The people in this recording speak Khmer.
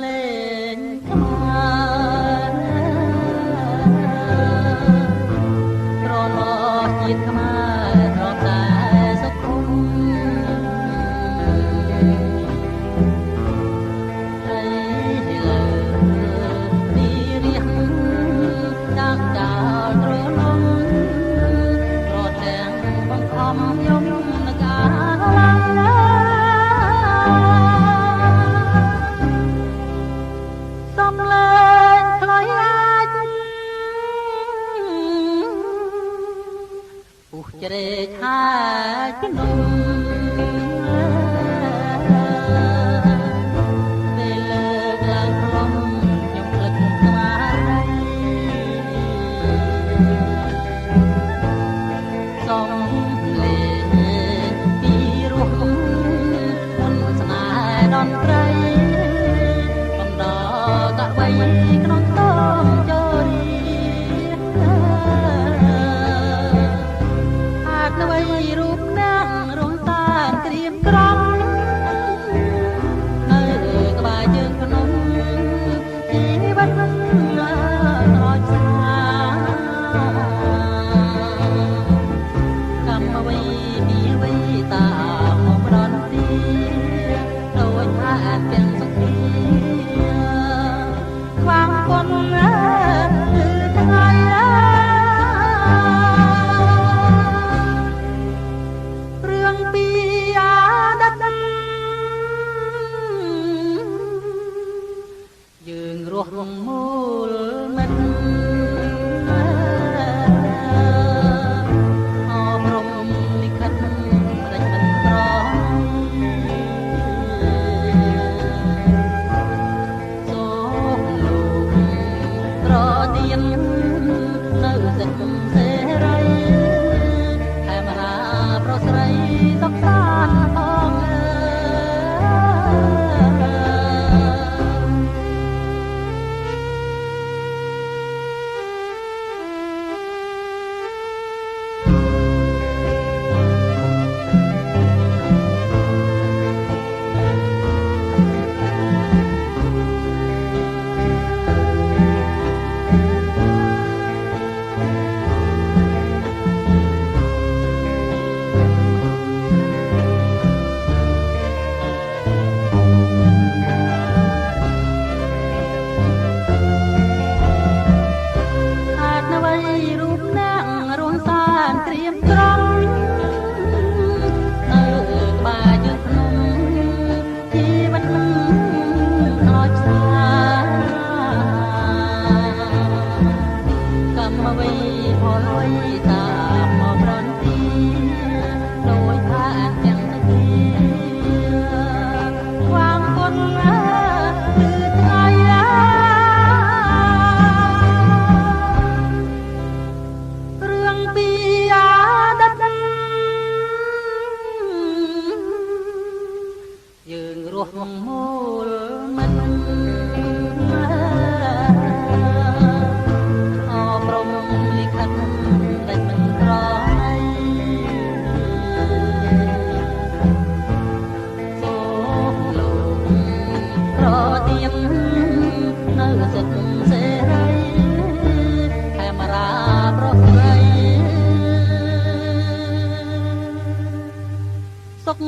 លេងខ្មែរប្រឡោះជាតិខ្មែរត្រង់តែសុខុមហើយលើពីរៀងដាក់ចោលត្រឡងប្រទាំងបង្ខំខ្ញុំនឹងកាឡាំណាសំលេងខ្លីអាចពុះជ្រែកហាជំនុំពេលលើកឡើងផ្លុំខ្ញុំភ្លឹកស្មារតីសំលេងពីរោះមុនស្នេហ៍ដនត្រីកំដរកវៃក្នុងតមជរីហាត់អ្វីរូបណាំរងសានត្រៀមក្រំនៅក្បែរជើងភ្នំជីវិតស្រោចសាកម្មអ្វីពីអ្វីតាមមកប្រន់ទីដូចថាទាំងសុខីខ្វាងគុណគឺថ្ងៃរឿងពីអាដិតយើងរស់រងមូលមិនអមរំលិខិតផ្ដាច់មិនក្រសូមលោកត្រទៀននៅសិទ្ធិសេរីតែមហាប្រុសស្រីសុខសាន្តផងរូបណាំរងសានត្រៀមក្រំនៅក្បែរជើងភ្នំជីវិតខ្លោចផ្សាកម្មអ្វីផលអ្វីតាមមកប្រន់ទីដូចថាទាំងសុខីខ្វាងគុណគឺថ្ងៃរឿងពីអាដិតយើងរស់មូលមិនអព្រមលិខិតតែមិនក្រសូមលោកប្រទៀននៅសិទ្ធិសេរីខេមរាប្រុសស្រីសុខ